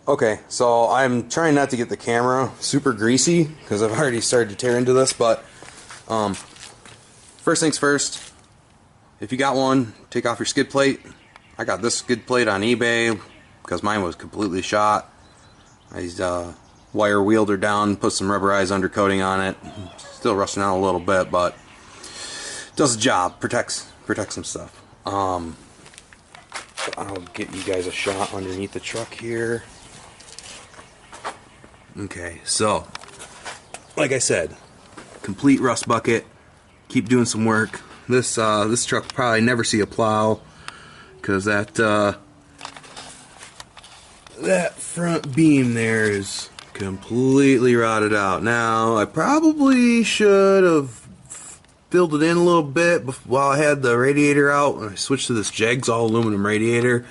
Okay, so I'm trying not to get the camera super greasy because I've already started to tear into this, but first things first, if you got one, take off your skid plate. I got this skid plate on eBay because mine was completely shot. I wire wheeled her down, put some rubberized undercoating on it. Still rusting out a little bit, but does the job, protects some stuff. I'll get you guys a shot underneath the truck here. Okay, so like I said, complete rust bucket. Keep doing some work. This truck will probably never see a plow because that front beam there is completely rotted out. Now I probably should have filled it in a little bit while I had the radiator out and I switched to this Jegs all aluminum radiator.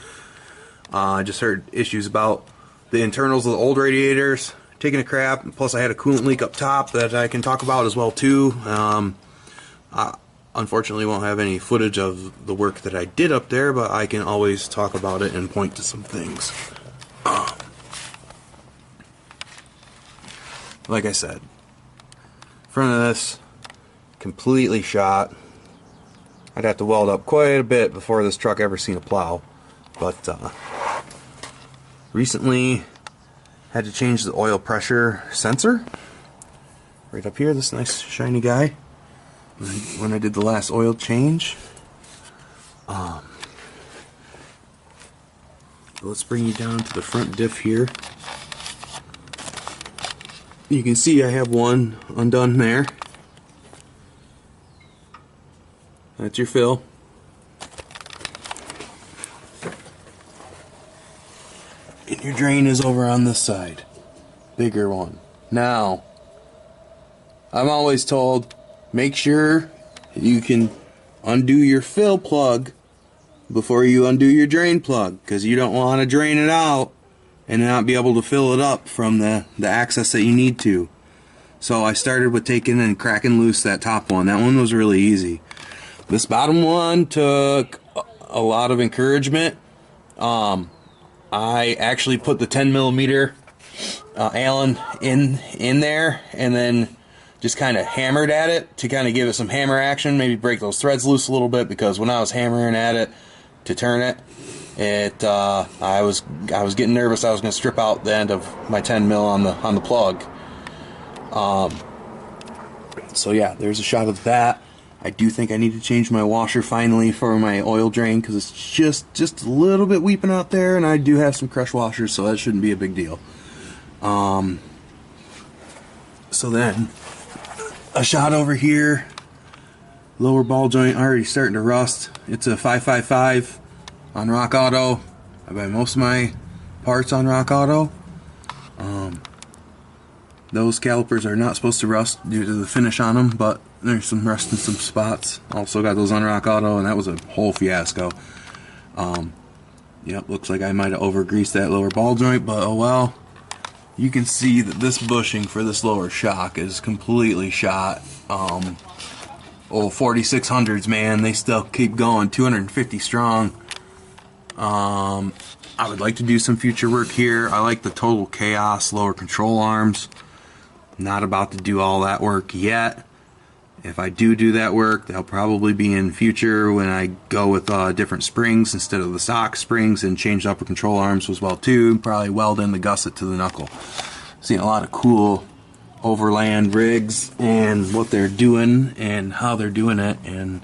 I just heard issues about the internals of the old radiators taking a crap, and plus I had a coolant leak up top that I can talk about as well too. I unfortunately won't have any footage of the work that I did up there, but I can always talk about it and point to some things. Like I said, front of this completely shot. I'd have to weld up quite a bit before this truck ever seen a plow, but recently had to change the oil pressure sensor right up here, this nice shiny guy, when I did the last oil change. Let's bring you down to the front diff here. You can see I have one undone there. That's your fill. And your drain is over on this side. Bigger one. Now, I'm always told, make sure you can undo your fill plug before you undo your drain plug, because you don't want to drain it out and not be able to fill it up from the access that you need to. So I started with taking and cracking loose that top one. That one was really easy. This bottom one took a lot of encouragement. I actually put the 10 millimeter Allen in there and then just kind of hammered at it to kind of give it some hammer action, maybe break those threads loose a little bit, because when I was hammering at it to turn it, I was getting nervous I was going to strip out the end of my 10 mil on the plug. So yeah, there's a shot of that. I do think I need to change my washer finally for my oil drain, because it's just a little bit weeping out there, and I do have some crush washers, so that shouldn't be a big deal. So then, a shot over here, lower ball joint already starting to rust. It's a 555 on Rock Auto. I buy most of my parts on Rock Auto. Those calipers are not supposed to rust due to the finish on them, but there's some rust in some spots. Also got those on Rock Auto, and that was a whole fiasco. Yep, looks like I might have over-greased that lower ball joint, but oh well. You can see that this bushing for this lower shock is completely shot. 4600s, man, they still keep going, 250 strong. I would like to do some future work here. I like the Total Chaos lower control arms. Not about to do all that work yet. If I do that work, they'll probably be in future when I go with different springs instead of the stock springs, and change the upper control arms as well too. Probably weld in the gusset to the knuckle. Seen a lot of cool overland rigs and what they're doing and how they're doing it, and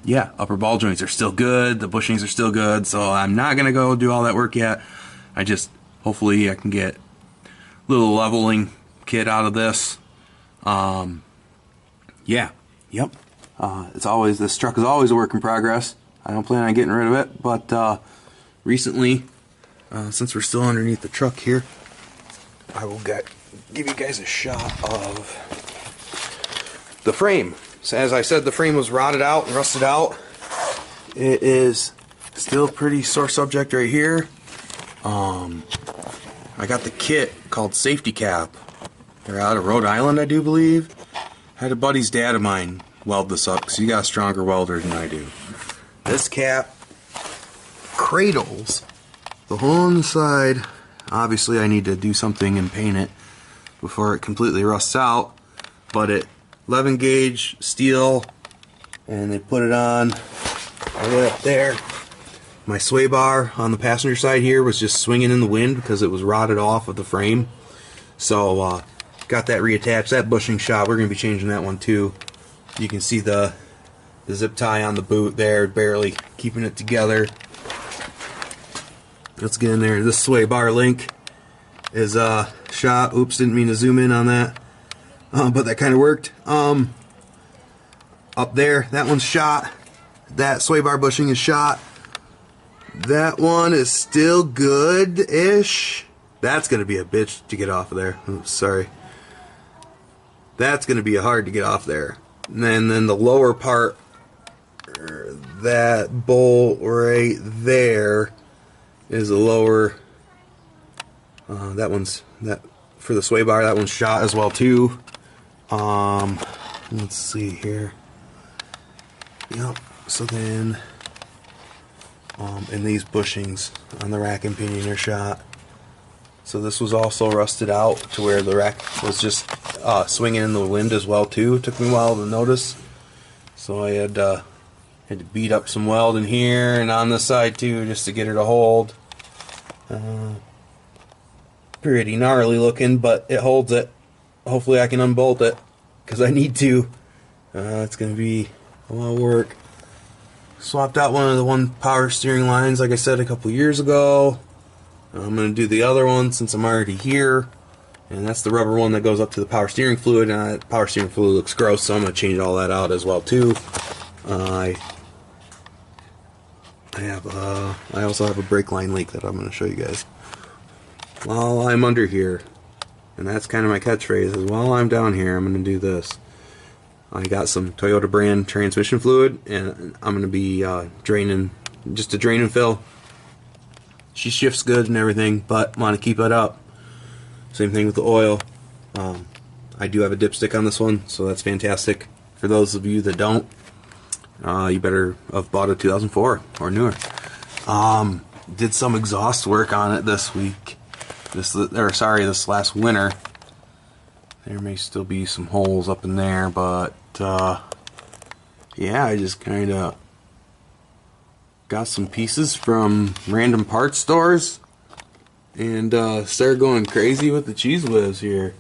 yeah, upper ball joints are still good, the bushings are still good, so I'm not gonna go do all that work yet. Hopefully I can get a little leveling kit out of this. Yeah, yep. This truck is always a work in progress. I don't plan on getting rid of it, but recently, since we're still underneath the truck here, I will give you guys a shot of the frame. So as I said, the frame was rotted out and rusted out. It is still pretty sore subject right here. I got the kit called Safety Cap. They're out of Rhode Island, I do believe. Had a buddy's dad of mine weld this up, because he got a stronger welder than I do. This cap cradles the whole inside Obviously I need to do something and paint it before it completely rusts out, but it 11 gauge steel, and they put it on right up there. My sway bar on the passenger side here was just swinging in the wind because it was rotted off of the frame. So got that reattached. That bushing shot, we're going to be changing that one too. You can see the zip tie on the boot there, barely keeping it together. Let's get in there. This sway bar link is shot. Oops, didn't mean to zoom in on that. But that kind of worked. Up there, that one's shot. That sway bar bushing is shot. That one is still good-ish. That's going to be a bitch to get off of there. Oops, sorry. That's going to be hard to get off there. And then the lower part, that bolt right there is a lower. That one's for the sway bar. That one's shot as well too. Let's see here. Yep. So then, and these bushings on the rack and pinion are shot. So this was also rusted out to where the rack was just swinging in the wind as well too. It took me a while to notice. So I had to beat up some weld in here and on this side too, just to get her to hold. Pretty gnarly looking, but it holds it. Hopefully I can unbolt it, because I need to. It's going to be a lot of work. Swapped out one of the power steering lines, like I said, a couple years ago. I'm going to do the other one since I'm already here. And that's the rubber one that goes up to the power steering fluid. And that power steering fluid looks gross, so I'm going to change all that out as well too. I also have a brake line leak that I'm going to show you guys while I'm under here. And that's kind of my catchphrase, is while I'm down here, I'm going to do this. I got some Toyota brand transmission fluid, and I'm going to be draining, just a drain and fill. She shifts good and everything, but want to keep it up. Same thing with the oil. I do have a dipstick on this one, so that's fantastic. For those of you that don't, you better have bought a 2004 or newer. Did some exhaust work on it this week. This last winter. There may still be some holes up in there, but yeah, I just kind of got some pieces from random parts stores and started going crazy with the cheese whiz here.